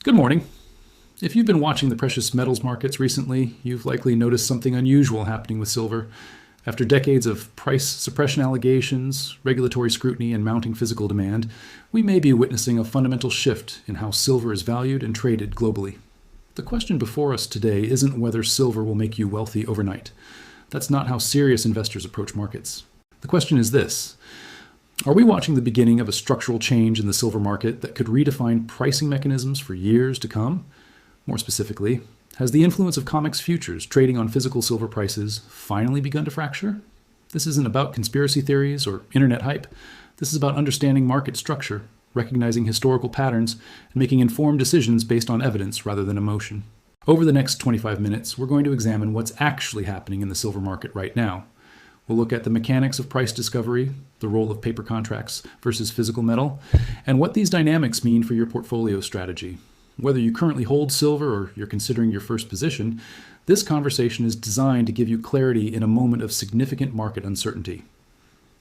Good morning. If you've been watching the precious metals markets recently, you've likely noticed something unusual happening with silver. After decades of price suppression allegations, regulatory scrutiny, and mounting physical demand, we may be witnessing a fundamental shift in how silver is valued and traded globally. The question before us today isn't whether silver will make you wealthy overnight. That's not how serious investors approach markets. The question is this: are we watching the beginning of a structural change in the silver market that could redefine pricing mechanisms for years to come? More specifically, has the influence of COMEX futures trading on physical silver prices finally begun to fracture? This isn't about conspiracy theories or internet hype. This is about understanding market structure, recognizing historical patterns, and making informed decisions based on evidence rather than emotion. Over the next 25 minutes, we're going to examine what's actually happening in the silver market right now. We'll look at the mechanics of price discovery, the role of paper contracts versus physical metal, and what these dynamics mean for your portfolio strategy. Whether you currently hold silver or you're considering your first position, this conversation is designed to give you clarity in a moment of significant market uncertainty.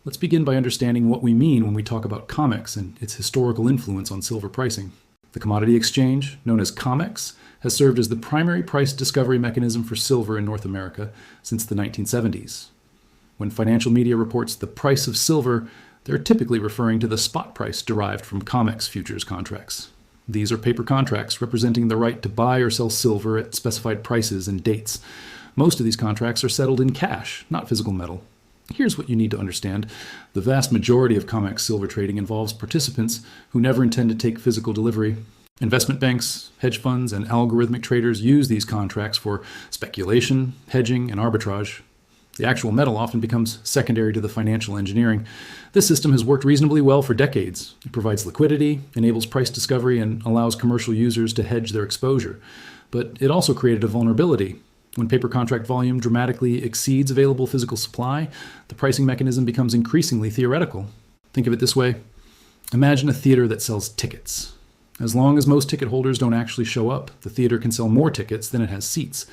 Let's begin by understanding what we mean when we talk about COMEX and its historical influence on silver pricing. The commodity exchange, known as COMEX, has served as the primary price discovery mechanism for silver in North America since the 1970s. When financial media reports the price of silver, they're typically referring to the spot price derived from COMEX futures contracts. These are paper contracts representing the right to buy or sell silver at specified prices and dates. Most of these contracts are settled in cash, not physical metal. Here's what you need to understand. The vast majority of COMEX silver trading involves participants who never intend to take physical delivery. Investment banks, hedge funds, and algorithmic traders use these contracts for speculation, hedging, and arbitrage. The actual metal often becomes secondary to the financial engineering. This system has worked reasonably well for decades. It provides liquidity, enables price discovery, and allows commercial users to hedge their exposure. But it also created a vulnerability. When paper contract volume dramatically exceeds available physical supply, the pricing mechanism becomes increasingly theoretical. Think of it this way. Imagine a theater that sells tickets. As long as most ticket holders don't actually show up, the theater can sell more tickets than it has seats.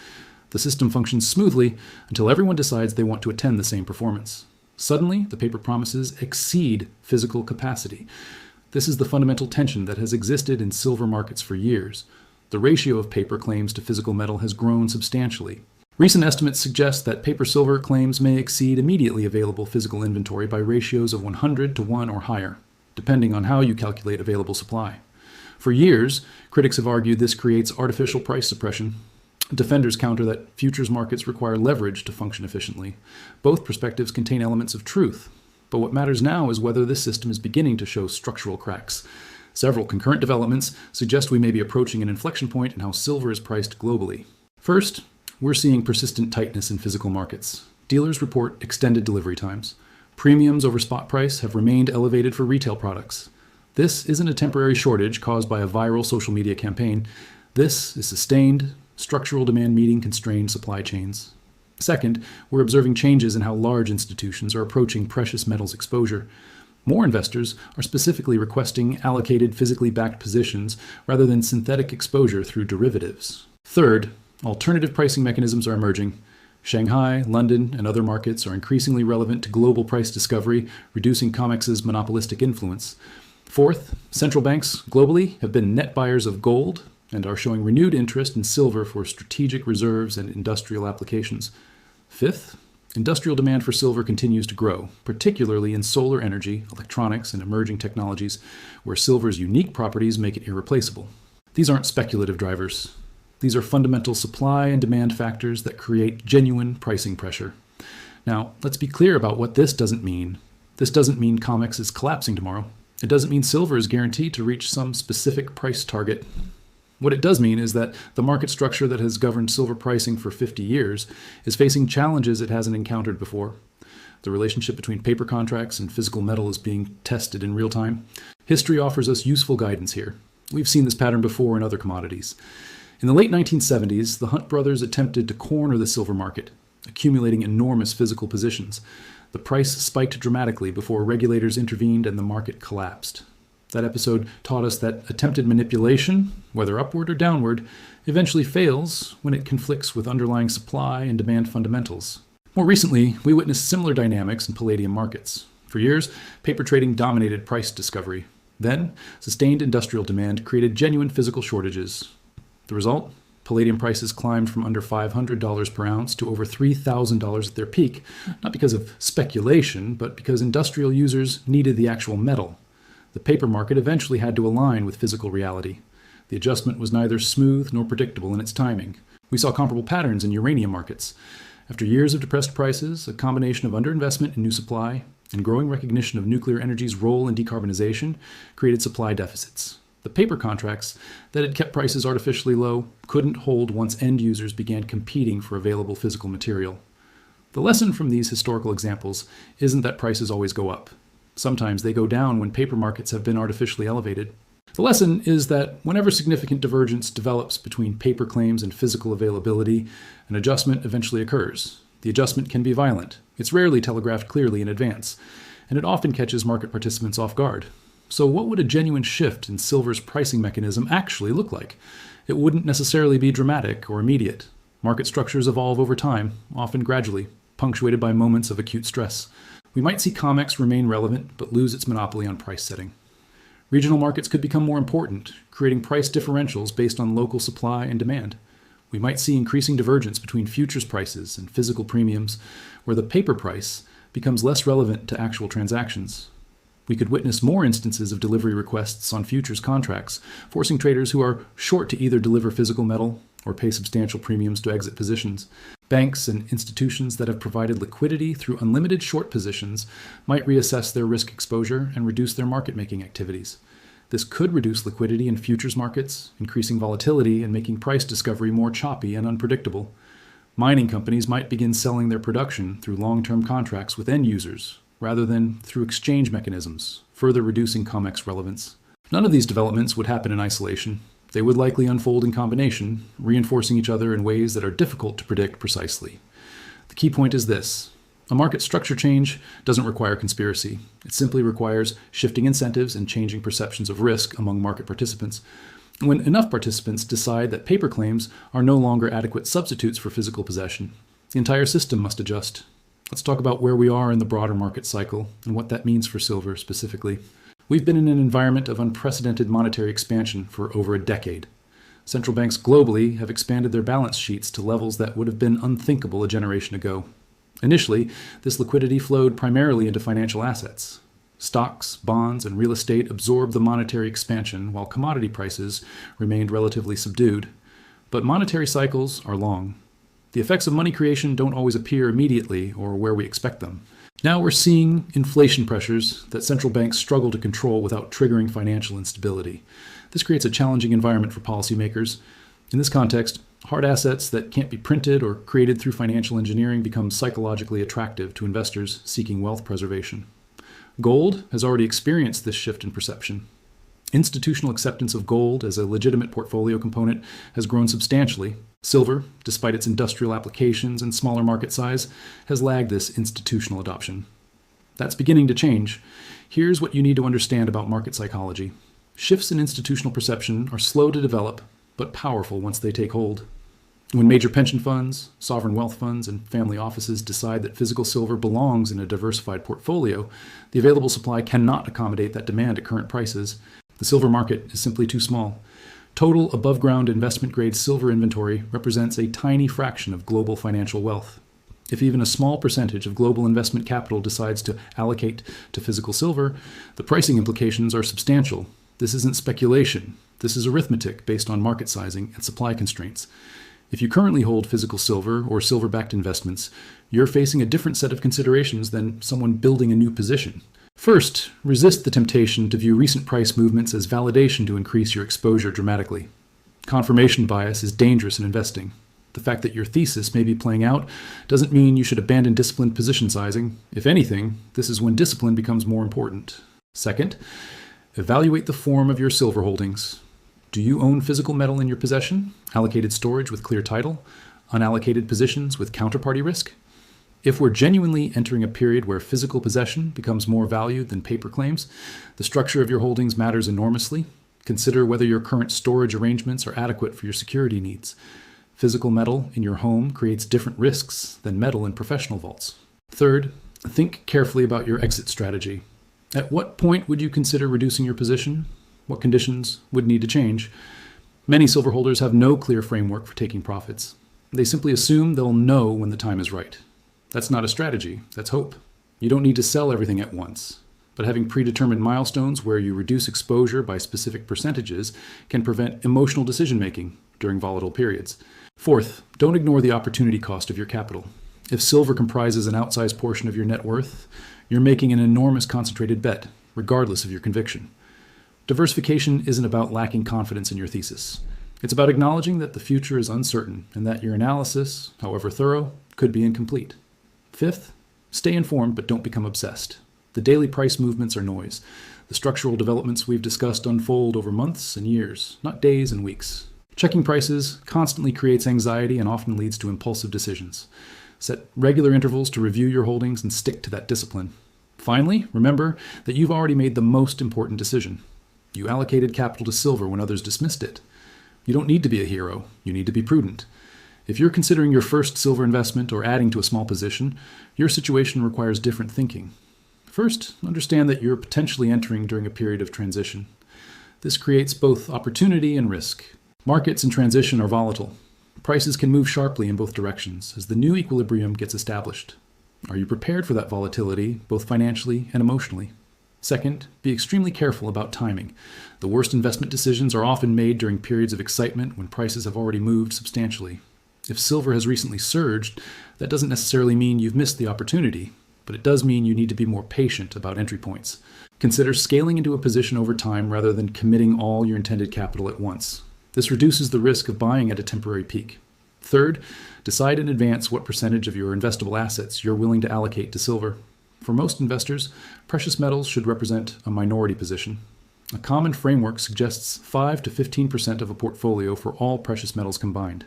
The system functions smoothly until everyone decides they want to attend the same performance. Suddenly, the paper promises exceed physical capacity. This is the fundamental tension that has existed in silver markets for years. The ratio of paper claims to physical metal has grown substantially. Recent estimates suggest that paper silver claims may exceed immediately available physical inventory by ratios of 100 to 1 or higher, depending on how you calculate available supply. For years, critics have argued this creates artificial price suppression. Defenders counter that futures markets require leverage to function efficiently. Both perspectives contain elements of truth, but what matters now is whether this system is beginning to show structural cracks. Several concurrent developments suggest we may be approaching an inflection point in how silver is priced globally. First, we're seeing persistent tightness in physical markets. Dealers report extended delivery times. Premiums over spot price have remained elevated for retail products. This isn't a temporary shortage caused by a viral social media campaign. This is sustained, structural demand meeting constrained supply chains. Second, we're observing changes in how large institutions are approaching precious metals exposure. More investors are specifically requesting allocated physically backed positions rather than synthetic exposure through derivatives. Third, alternative pricing mechanisms are emerging. Shanghai, London, and other markets are increasingly relevant to global price discovery, reducing COMEX's monopolistic influence. Fourth, central banks globally have been net buyers of gold and are showing renewed interest in silver for strategic reserves and industrial applications. Fifth, industrial demand for silver continues to grow, particularly in solar energy, electronics, and emerging technologies, where silver's unique properties make it irreplaceable. These aren't speculative drivers. These are fundamental supply and demand factors that create genuine pricing pressure. Now, let's be clear about what this doesn't mean. This doesn't mean COMEX is collapsing tomorrow. It doesn't mean silver is guaranteed to reach some specific price target. What it does mean is that the market structure that has governed silver pricing for 50 years is facing challenges it hasn't encountered before. The relationship between paper contracts and physical metal is being tested in real time. History offers us useful guidance here. We've seen this pattern before in other commodities. In the late 1970s, the Hunt brothers attempted to corner the silver market, accumulating enormous physical positions. The price spiked dramatically before regulators intervened and the market collapsed. That episode taught us that attempted manipulation, whether upward or downward, eventually fails when it conflicts with underlying supply and demand fundamentals. More recently, we witnessed similar dynamics in palladium markets. For years, paper trading dominated price discovery. Then, sustained industrial demand created genuine physical shortages. The result? Palladium prices climbed from under $500 per ounce to over $3,000 at their peak, not because of speculation, but because industrial users needed the actual metal. The paper market eventually had to align with physical reality. The adjustment was neither smooth nor predictable in its timing. We saw comparable patterns in uranium markets. After years of depressed prices, a combination of underinvestment in new supply and growing recognition of nuclear energy's role in decarbonization created supply deficits. The paper contracts that had kept prices artificially low couldn't hold once end users began competing for available physical material. The lesson from these historical examples isn't that prices always go up. Sometimes they go down when paper markets have been artificially elevated. The lesson is that whenever significant divergence develops between paper claims and physical availability, an adjustment eventually occurs. The adjustment can be violent. It's rarely telegraphed clearly in advance, and it often catches market participants off guard. So what would a genuine shift in silver's pricing mechanism actually look like? It wouldn't necessarily be dramatic or immediate. Market structures evolve over time, often gradually, punctuated by moments of acute stress. We might see COMEX remain relevant, but lose its monopoly on price setting. Regional markets could become more important, creating price differentials based on local supply and demand. We might see increasing divergence between futures prices and physical premiums, where the paper price becomes less relevant to actual transactions. We could witness more instances of delivery requests on futures contracts, forcing traders who are short to either deliver physical metal or pay substantial premiums to exit positions. Banks and institutions that have provided liquidity through unlimited short positions might reassess their risk exposure and reduce their market-making activities. This could reduce liquidity in futures markets, increasing volatility and making price discovery more choppy and unpredictable. Mining companies might begin selling their production through long-term contracts with end users, rather than through exchange mechanisms, further reducing COMEX relevance. None of these developments would happen in isolation. They would likely unfold in combination, reinforcing each other in ways that are difficult to predict precisely. The key point is this: a market structure change doesn't require conspiracy. It simply requires shifting incentives and changing perceptions of risk among market participants. When enough participants decide that paper claims are no longer adequate substitutes for physical possession, the entire system must adjust. Let's talk about where we are in the broader market cycle and what that means for silver specifically. We've been in an environment of unprecedented monetary expansion for over a decade. Central banks globally have expanded their balance sheets to levels that would have been unthinkable a generation ago. Initially, this liquidity flowed primarily into financial assets. Stocks, bonds, and real estate absorbed the monetary expansion while commodity prices remained relatively subdued. But monetary cycles are long. The effects of money creation don't always appear immediately or where we expect them. Now we're seeing inflation pressures that central banks struggle to control without triggering financial instability. This creates a challenging environment for policymakers. In this context, hard assets that can't be printed or created through financial engineering become psychologically attractive to investors seeking wealth preservation. Gold has already experienced this shift in perception. Institutional acceptance of gold as a legitimate portfolio component has grown substantially. Silver, despite its industrial applications and smaller market size, has lagged this institutional adoption. That's beginning to change. Here's what you need to understand about market psychology. Shifts in institutional perception are slow to develop, but powerful once they take hold. When major pension funds, sovereign wealth funds, and family offices decide that physical silver belongs in a diversified portfolio, the available supply cannot accommodate that demand at current prices. The silver market is simply too small. Total above-ground investment-grade silver inventory represents a tiny fraction of global financial wealth. If even a small percentage of global investment capital decides to allocate to physical silver, the pricing implications are substantial. This isn't speculation. This is arithmetic based on market sizing and supply constraints. If you currently hold physical silver or silver-backed investments, you're facing a different set of considerations than someone building a new position. First, resist the temptation to view recent price movements as validation to increase your exposure dramatically. Confirmation bias is dangerous in investing. The fact that your thesis may be playing out doesn't mean you should abandon disciplined position sizing. If anything, this is when discipline becomes more important. Second, evaluate the form of your silver holdings. Do you own physical metal in your possession, allocated storage with clear title, unallocated positions with counterparty risk? If we're genuinely entering a period where physical possession becomes more valued than paper claims, the structure of your holdings matters enormously. Consider whether your current storage arrangements are adequate for your security needs. Physical metal in your home creates different risks than metal in professional vaults. Third, think carefully about your exit strategy. At what point would you consider reducing your position? What conditions would need to change? Many silver holders have no clear framework for taking profits. They simply assume they'll know when the time is right. That's not a strategy, that's hope. You don't need to sell everything at once, but having predetermined milestones where you reduce exposure by specific percentages can prevent emotional decision-making during volatile periods. Fourth, don't ignore the opportunity cost of your capital. If silver comprises an outsized portion of your net worth, you're making an enormous concentrated bet, regardless of your conviction. Diversification isn't about lacking confidence in your thesis. It's about acknowledging that the future is uncertain and that your analysis, however thorough, could be incomplete. Fifth, stay informed but don't become obsessed. The daily price movements are noise. The structural developments we've discussed unfold over months and years, not days and weeks. Checking prices constantly creates anxiety and often leads to impulsive decisions. Set regular intervals to review your holdings and stick to that discipline. Finally, remember that you've already made the most important decision. You allocated capital to silver when others dismissed it. You don't need to be a hero. You need to be prudent. If you're considering your first silver investment or adding to a small position, your situation requires different thinking. First, understand that you're potentially entering during a period of transition. This creates both opportunity and risk. Markets in transition are volatile. Prices can move sharply in both directions as the new equilibrium gets established. Are you prepared for that volatility, both financially and emotionally? Second, be extremely careful about timing. The worst investment decisions are often made during periods of excitement when prices have already moved substantially. If silver has recently surged, that doesn't necessarily mean you've missed the opportunity, but it does mean you need to be more patient about entry points. Consider scaling into a position over time rather than committing all your intended capital at once. This reduces the risk of buying at a temporary peak. Third, decide in advance what percentage of your investable assets you're willing to allocate to silver. For most investors, precious metals should represent a minority position. A common framework suggests 5 to 15% of a portfolio for all precious metals combined.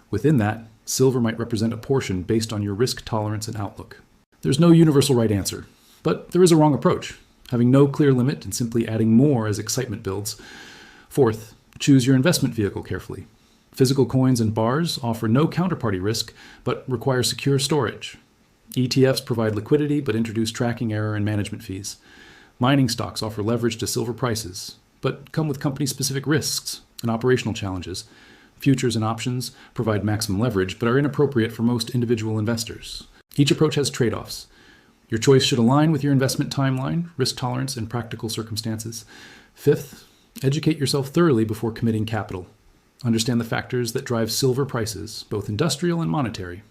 Within that, silver might represent a portion based on your risk tolerance and outlook. There's no universal right answer, but there is a wrong approach, having no clear limit and simply adding more as excitement builds. Fourth, choose your investment vehicle carefully. Physical coins and bars offer no counterparty risk, but require secure storage. ETFs provide liquidity, but introduce tracking error and management fees. Mining stocks offer leverage to silver prices, but come with company-specific risks and operational challenges. Futures and options provide maximum leverage, but are inappropriate for most individual investors. Each approach has trade-offs. Your choice should align with your investment timeline, risk tolerance, and practical circumstances. Fifth, educate yourself thoroughly before committing capital. Understand the factors that drive silver prices, both industrial and monetary.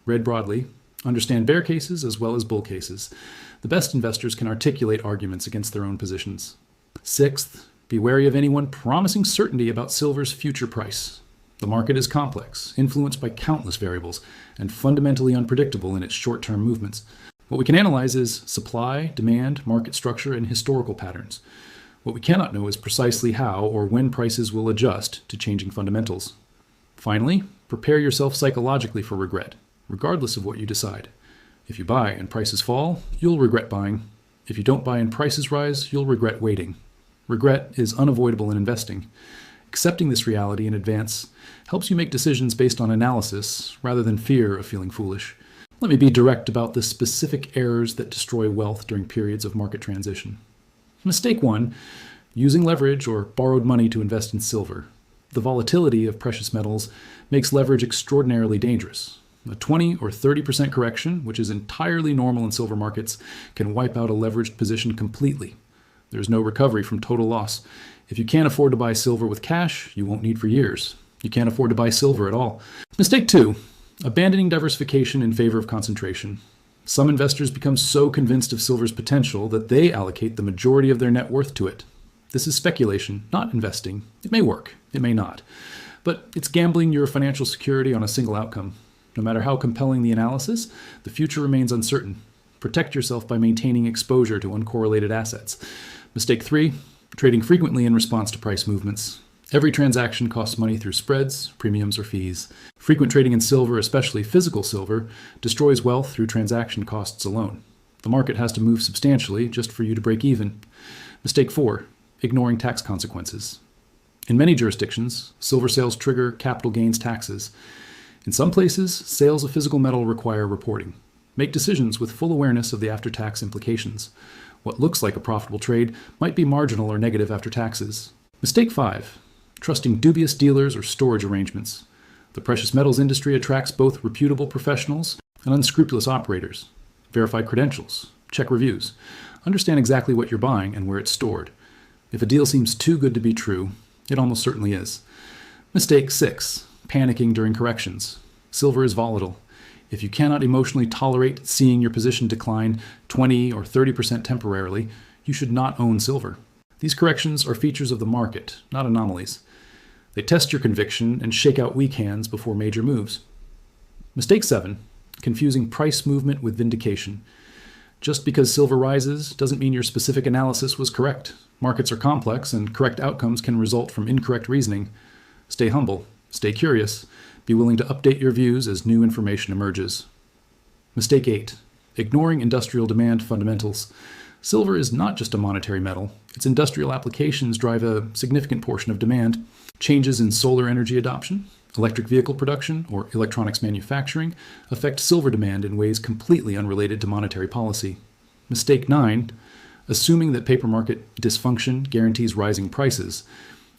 Read broadly, understand bear cases as well as bull cases. The best investors can articulate arguments against their own positions. Sixth, be wary of anyone promising certainty about silver's future price. The market is complex, influenced by countless variables, and fundamentally unpredictable in its short-term movements. What we can analyze is supply, demand, market structure, and historical patterns. What we cannot know is precisely how or when prices will adjust to changing fundamentals. Finally, prepare yourself psychologically for regret, regardless of what you decide. If you buy and prices fall, you'll regret buying. If you don't buy and prices rise, you'll regret waiting. Regret is unavoidable in investing. Accepting this reality in advance helps you make decisions based on analysis rather than fear of feeling foolish. Let me be direct about the specific errors that destroy wealth during periods of market transition. Mistake 1, using leverage or borrowed money to invest in silver. The volatility of precious metals makes leverage extraordinarily dangerous. A 20 or 30% correction, which is entirely normal in silver markets, can wipe out a leveraged position completely. There's no recovery from total loss. If you can't afford to buy silver with cash, you won't need for years. You can't afford to buy silver at all. Mistake 2, abandoning diversification in favor of concentration. Some investors become so convinced of silver's potential that they allocate the majority of their net worth to it. This is speculation, not investing. It may work, it may not. But it's gambling your financial security on a single outcome. No matter how compelling the analysis, the future remains uncertain. Protect yourself by maintaining exposure to uncorrelated assets. Mistake 3, trading frequently in response to price movements. Every transaction costs money through spreads, premiums, or fees. Frequent trading in silver, especially physical silver, destroys wealth through transaction costs alone. The market has to move substantially just for you to break even. Mistake 4, ignoring tax consequences. In many jurisdictions, silver sales trigger capital gains taxes. In some places, sales of physical metal require reporting. Make decisions with full awareness of the after-tax implications. What looks like a profitable trade might be marginal or negative after taxes. Mistake 5. Trusting dubious dealers or storage arrangements. The precious metals industry attracts both reputable professionals and unscrupulous operators. Verify credentials. Check reviews. Understand exactly what you're buying and where it's stored. If a deal seems too good to be true, it almost certainly is. Mistake 6. Panicking during corrections. Silver is volatile. If you cannot emotionally tolerate seeing your position decline 20 or 30% temporarily, you should not own silver. These corrections are features of the market, not anomalies. They test your conviction and shake out weak hands before major moves. Mistake 7. Confusing price movement with vindication. Just because silver rises doesn't mean your specific analysis was correct. Markets are complex, and correct outcomes can result from incorrect reasoning. Stay humble. Stay curious. Be willing to update your views as new information emerges. Mistake 8. Ignoring industrial demand fundamentals. Silver is not just a monetary metal. Its industrial applications drive a significant portion of demand. Changes in solar energy adoption, electric vehicle production, or electronics manufacturing affect silver demand in ways completely unrelated to monetary policy. Mistake 9. Assuming that paper market dysfunction guarantees rising prices.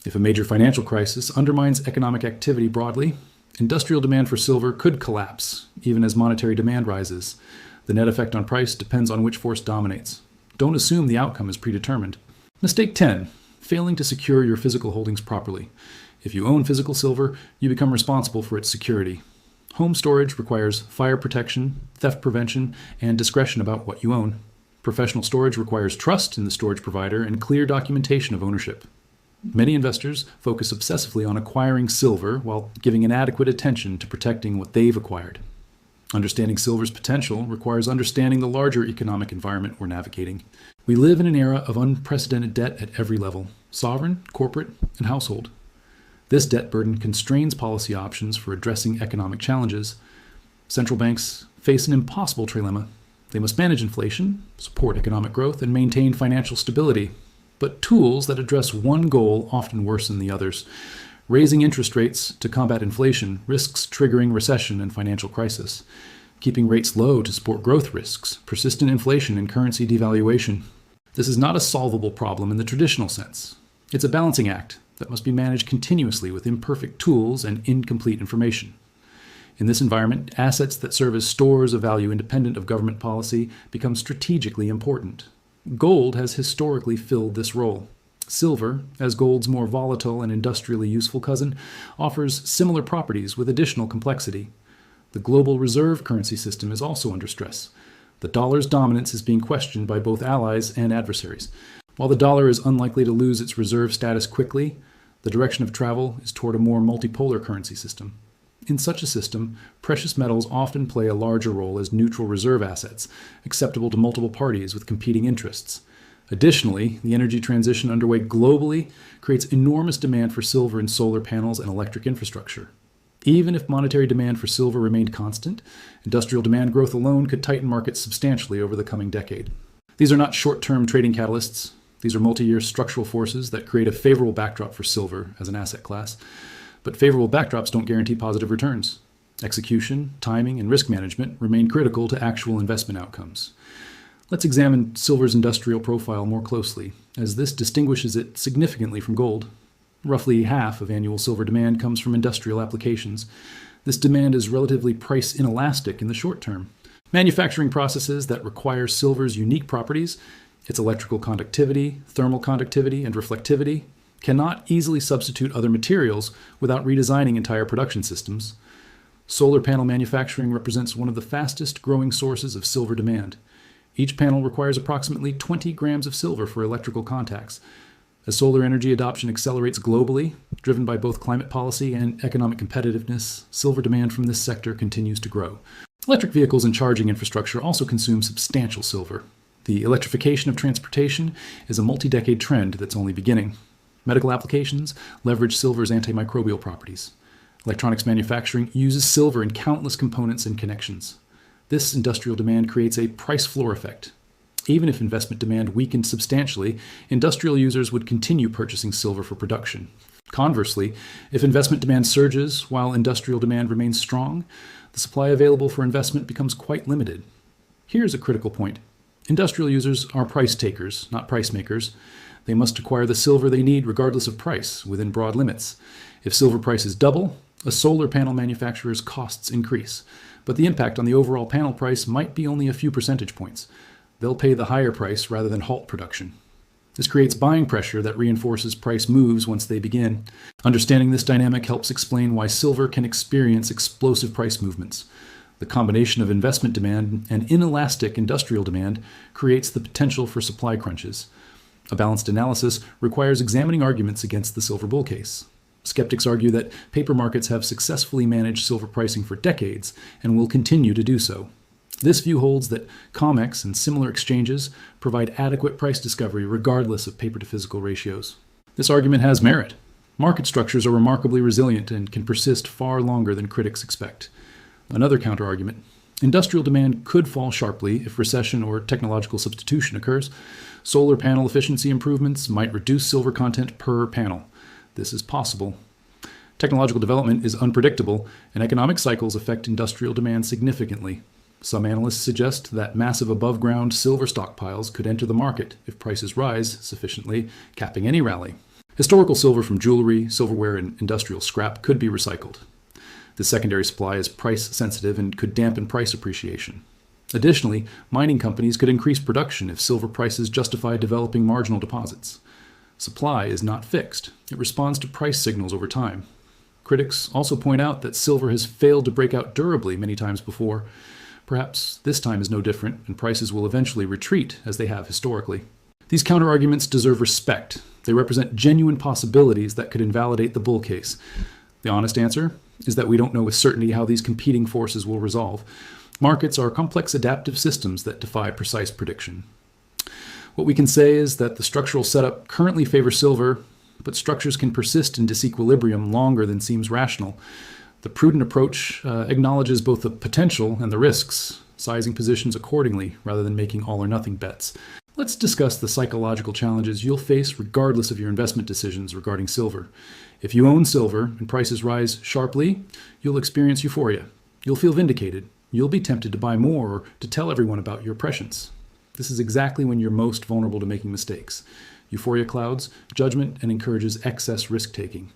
If a major financial crisis undermines economic activity broadly, industrial demand for silver could collapse, even as monetary demand rises. The net effect on price depends on which force dominates. Don't assume the outcome is predetermined. Mistake 10. Failing to secure your physical holdings properly. If you own physical silver, you become responsible for its security. Home storage requires fire protection, theft prevention, and discretion about what you own. Professional storage requires trust in the storage provider and clear documentation of ownership. Many investors focus obsessively on acquiring silver while giving inadequate attention to protecting what they've acquired. Understanding silver's potential requires understanding the larger economic environment we're navigating. We live in an era of unprecedented debt at every level: sovereign, corporate, and household. This debt burden constrains policy options for addressing economic challenges. Central banks face an impossible trilemma. They must manage inflation, support economic growth, and maintain financial stability. But tools that address one goal often worsen the others. Raising interest rates to combat inflation risks triggering recession and financial crisis. Keeping rates low to support growth risks persistent inflation and currency devaluation. This is not a solvable problem in the traditional sense. It's a balancing act that must be managed continuously with imperfect tools and incomplete information. In this environment, assets that serve as stores of value independent of government policy become strategically important. Gold has historically filled this role. Silver, as gold's more volatile and industrially useful cousin, offers similar properties with additional complexity. The global reserve currency system is also under stress. The dollar's dominance is being questioned by both allies and adversaries. While the dollar is unlikely to lose its reserve status quickly, the direction of travel is toward a more multipolar currency system. In such a system, precious metals often play a larger role as neutral reserve assets, acceptable to multiple parties with competing interests. Additionally, the energy transition underway globally creates enormous demand for silver in solar panels and electric infrastructure. Even if monetary demand for silver remained constant, industrial demand growth alone could tighten markets substantially over the coming decade. These are not short-term trading catalysts. These are multi-year structural forces that create a favorable backdrop for silver as an asset class. But favorable backdrops don't guarantee positive returns. Execution, timing, and risk management remain critical to actual investment outcomes. Let's examine silver's industrial profile more closely, as this distinguishes it significantly from gold. Roughly half of annual silver demand comes from industrial applications. This demand is relatively price inelastic in the short term. Manufacturing processes that require silver's unique properties, its electrical conductivity, thermal conductivity, and reflectivity, cannot easily substitute other materials without redesigning entire production systems. Solar panel manufacturing represents one of the fastest growing sources of silver demand. Each panel requires approximately 20 grams of silver for electrical contacts. As solar energy adoption accelerates globally, driven by both climate policy and economic competitiveness, silver demand from this sector continues to grow. Electric vehicles and charging infrastructure also consume substantial silver. The electrification of transportation is a multi-decade trend that's only beginning. Medical applications leverage silver's antimicrobial properties. Electronics manufacturing uses silver in countless components and connections. This industrial demand creates a price floor effect. Even if investment demand weakened substantially, industrial users would continue purchasing silver for production. Conversely, if investment demand surges while industrial demand remains strong, the supply available for investment becomes quite limited. Here's a critical point. Industrial users are price takers, not price makers. They must acquire the silver they need regardless of price, within broad limits. If silver prices double, a solar panel manufacturer's costs increase, but the impact on the overall panel price might be only a few percentage points. They'll pay the higher price rather than halt production. This creates buying pressure that reinforces price moves once they begin. Understanding this dynamic helps explain why silver can experience explosive price movements. The combination of investment demand and inelastic industrial demand creates the potential for supply crunches. A balanced analysis requires examining arguments against the silver bull case. Skeptics argue that paper markets have successfully managed silver pricing for decades and will continue to do so. This view holds that COMEX and similar exchanges provide adequate price discovery regardless of paper-to-physical ratios. This argument has merit. Market structures are remarkably resilient and can persist far longer than critics expect. Another counterargument: industrial demand could fall sharply if recession or technological substitution occurs. Solar panel efficiency improvements might reduce silver content per panel. This is possible. Technological development is unpredictable, and economic cycles affect industrial demand significantly. Some analysts suggest that massive above-ground silver stockpiles could enter the market if prices rise sufficiently, capping any rally. Historical silver from jewelry, silverware, and industrial scrap could be recycled. The secondary supply is price-sensitive and could dampen price appreciation. Additionally, mining companies could increase production if silver prices justify developing marginal deposits. Supply is not fixed. It responds to price signals over time. Critics also point out that silver has failed to break out durably many times before. Perhaps this time is no different, and prices will eventually retreat as they have historically. These counterarguments deserve respect. They represent genuine possibilities that could invalidate the bull case. The honest answer is that we don't know with certainty how these competing forces will resolve. Markets are complex adaptive systems that defy precise prediction. What we can say is that the structural setup currently favors silver, but structures can persist in disequilibrium longer than seems rational. The prudent approach acknowledges both the potential and the risks, sizing positions accordingly rather than making all-or-nothing bets. Let's discuss the psychological challenges you'll face regardless of your investment decisions regarding silver. If you own silver and prices rise sharply, you'll experience euphoria. You'll feel vindicated. You'll be tempted to buy more or to tell everyone about your prescience. This is exactly when you're most vulnerable to making mistakes. Euphoria clouds judgment and encourages excess risk-taking.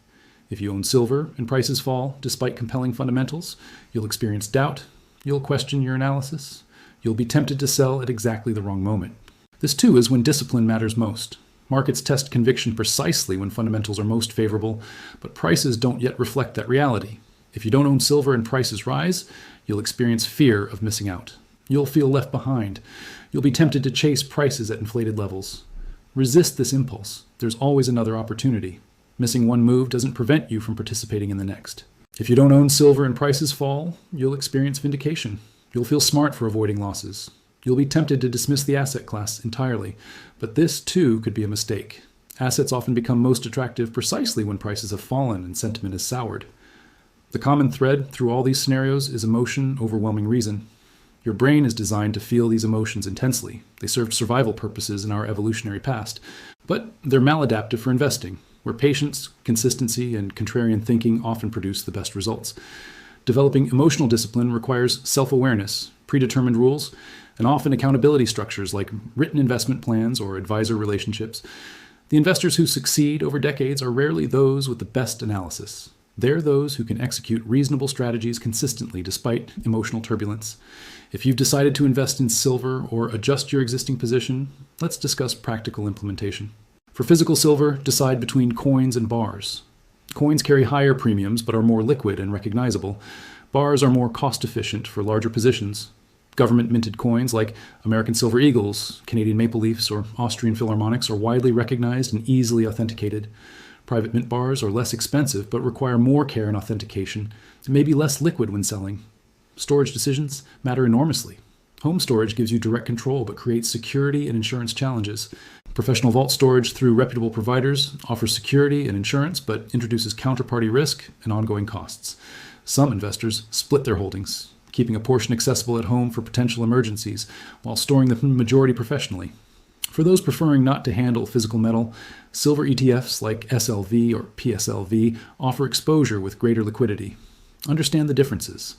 If you own silver and prices fall despite compelling fundamentals, you'll experience doubt, you'll question your analysis, you'll be tempted to sell at exactly the wrong moment. This too is when discipline matters most. Markets test conviction precisely when fundamentals are most favorable, but prices don't yet reflect that reality. If you don't own silver and prices rise, you'll experience fear of missing out. You'll feel left behind. You'll be tempted to chase prices at inflated levels. Resist this impulse. There's always another opportunity. Missing one move doesn't prevent you from participating in the next. If you don't own silver and prices fall, you'll experience vindication. You'll feel smart for avoiding losses. You'll be tempted to dismiss the asset class entirely, but this too could be a mistake. Assets often become most attractive precisely when prices have fallen and sentiment is soured. The common thread through all these scenarios is emotion overwhelming reason. Your brain is designed to feel these emotions intensely. They served survival purposes in our evolutionary past, but they're maladaptive for investing, where patience, consistency, and contrarian thinking often produce the best results. Developing emotional discipline requires self-awareness, predetermined rules, and often accountability structures like written investment plans or advisor relationships. The investors who succeed over decades are rarely those with the best analysis. They're those who can execute reasonable strategies consistently despite emotional turbulence. If you've decided to invest in silver or adjust your existing position, let's discuss practical implementation. For physical silver, decide between coins and bars. Coins carry higher premiums but are more liquid and recognizable. Bars are more cost-efficient for larger positions. Government-minted coins like American Silver Eagles, Canadian Maple Leafs, or Austrian Philharmonics are widely recognized and easily authenticated. Private mint bars are less expensive but require more care and authentication and may be less liquid when selling. Storage decisions matter enormously. Home storage gives you direct control but creates security and insurance challenges. Professional vault storage through reputable providers offers security and insurance but introduces counterparty risk and ongoing costs. Some investors split their holdings, keeping a portion accessible at home for potential emergencies while storing the majority professionally. For those preferring not to handle physical metal, silver ETFs like SLV or PSLV offer exposure with greater liquidity. Understand the differences.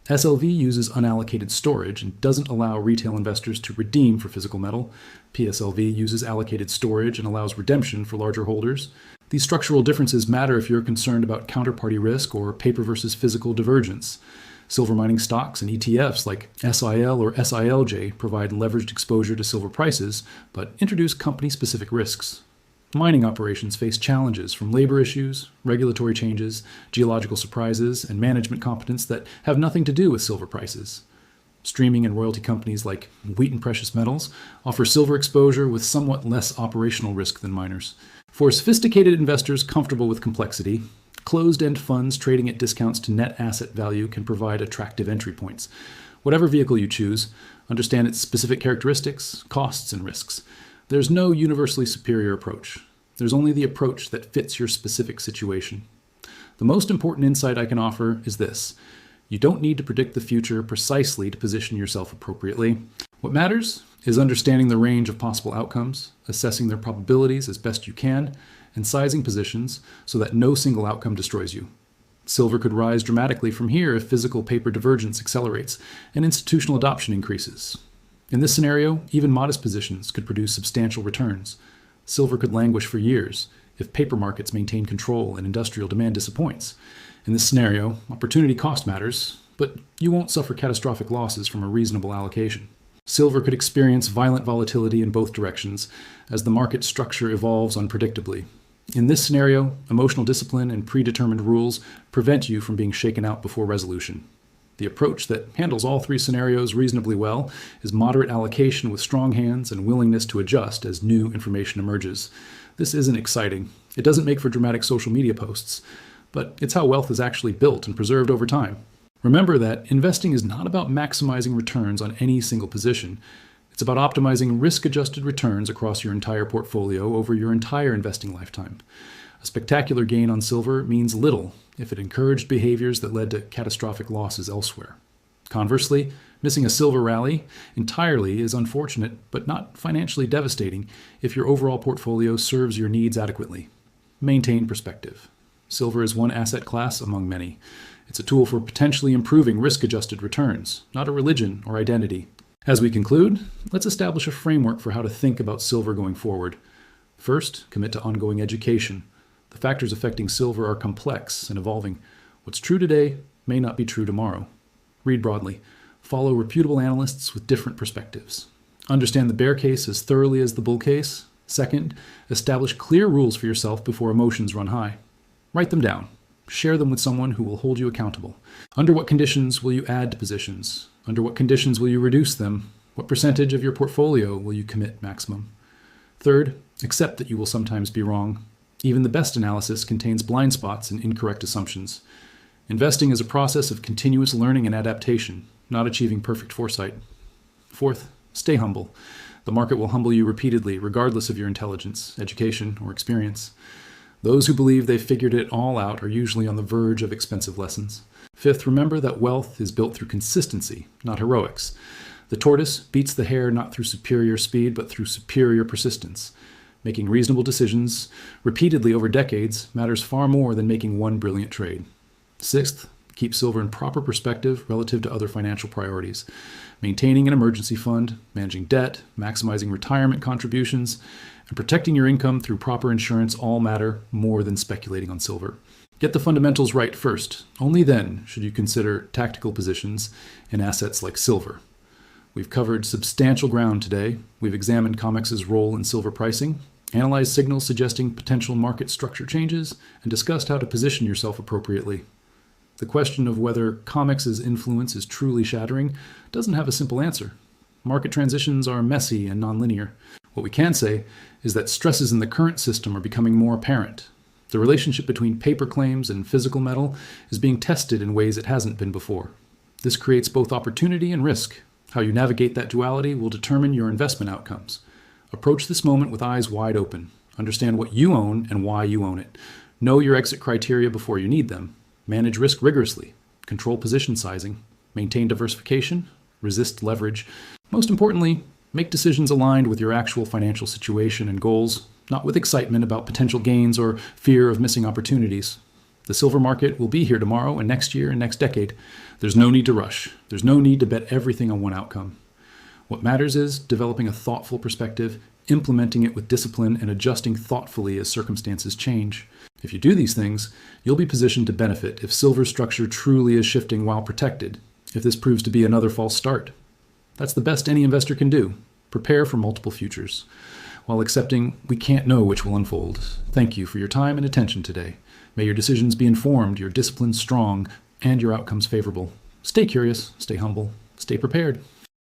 SLV uses unallocated storage and doesn't allow retail investors to redeem for physical metal. PSLV uses allocated storage and allows redemption for larger holders. These structural differences matter if you're concerned about counterparty risk or paper versus physical divergence. Silver mining stocks and ETFs like SIL or SILJ provide leveraged exposure to silver prices, but introduce company-specific risks. Mining operations face challenges from labor issues, regulatory changes, geological surprises, and management competence that have nothing to do with silver prices. Streaming and royalty companies like Wheaton Precious Metals offer silver exposure with somewhat less operational risk than miners. For sophisticated investors comfortable with complexity, closed-end funds trading at discounts to net asset value can provide attractive entry points. Whatever vehicle you choose, understand its specific characteristics, costs, and risks. There's no universally superior approach. There's only the approach that fits your specific situation. The most important insight I can offer is this: you don't need to predict the future precisely to position yourself appropriately. What matters is understanding the range of possible outcomes, assessing their probabilities as best you can, and sizing positions so that no single outcome destroys you. Silver could rise dramatically from here if physical paper divergence accelerates and institutional adoption increases. In this scenario, even modest positions could produce substantial returns. Silver could languish for years if paper markets maintain control and industrial demand disappoints. In this scenario, opportunity cost matters, but you won't suffer catastrophic losses from a reasonable allocation. Silver could experience violent volatility in both directions as the market structure evolves unpredictably. In this scenario, emotional discipline and predetermined rules prevent you from being shaken out before resolution. The approach that handles all three scenarios reasonably well is moderate allocation with strong hands and willingness to adjust as new information emerges. This isn't exciting. It doesn't make for dramatic social media posts, but it's how wealth is actually built and preserved over time. Remember that investing is not about maximizing returns on any single position. It's about optimizing risk-adjusted returns across your entire portfolio over your entire investing lifetime. A spectacular gain on silver means little if it encouraged behaviors that led to catastrophic losses elsewhere. Conversely, missing a silver rally entirely is unfortunate but not financially devastating if your overall portfolio serves your needs adequately. Maintain perspective. Silver is one asset class among many. It's a tool for potentially improving risk-adjusted returns, not a religion or identity. As we conclude, let's establish a framework for how to think about silver going forward. First, commit to ongoing education. The factors affecting silver are complex and evolving. What's true today may not be true tomorrow. Read broadly. Follow reputable analysts with different perspectives. Understand the bear case as thoroughly as the bull case. Second, establish clear rules for yourself before emotions run high. Write them down. Share them with someone who will hold you accountable. Under what conditions will you add to positions? Under what conditions will you reduce them? What percentage of your portfolio will you commit maximum? Third, accept that you will sometimes be wrong. Even the best analysis contains blind spots and incorrect assumptions. Investing is a process of continuous learning and adaptation, not achieving perfect foresight. Fourth, stay humble. The market will humble you repeatedly, regardless of your intelligence, education, or experience. Those who believe they've figured it all out are usually on the verge of expensive lessons. Fifth, remember that wealth is built through consistency, not heroics. The tortoise beats the hare not through superior speed, but through superior persistence. Making reasonable decisions repeatedly over decades matters far more than making one brilliant trade. Sixth, keep silver in proper perspective relative to other financial priorities. Maintaining an emergency fund, managing debt, maximizing retirement contributions, and protecting your income through proper insurance all matter more than speculating on silver. Get the fundamentals right first. Only then should you consider tactical positions in assets like silver. We've covered substantial ground today. We've examined COMEX's role in silver pricing, analyzed signals suggesting potential market structure changes, and discussed how to position yourself appropriately. The question of whether COMEX's influence is truly shattering doesn't have a simple answer. Market transitions are messy and nonlinear. What we can say is that stresses in the current system are becoming more apparent. The relationship between paper claims and physical metal is being tested in ways it hasn't been before. This creates both opportunity and risk. How you navigate that duality will determine your investment outcomes. Approach this moment with eyes wide open. Understand what you own and why you own it. Know your exit criteria before you need them. Manage risk rigorously. Control position sizing. Maintain diversification. Resist leverage. Most importantly, make decisions aligned with your actual financial situation and goals, not with excitement about potential gains or fear of missing opportunities. The silver market will be here tomorrow and next year and next decade. There's no need to rush. There's no need to bet everything on one outcome. What matters is developing a thoughtful perspective, implementing it with discipline, and adjusting thoughtfully as circumstances change. If you do these things, you'll be positioned to benefit if silver's structure truly is shifting while protected, if this proves to be another false start. That's the best any investor can do. Prepare for multiple futures, while accepting we can't know which will unfold. Thank you for your time and attention today. May your decisions be informed, your discipline strong, and your outcomes favorable. Stay curious, stay humble, stay prepared.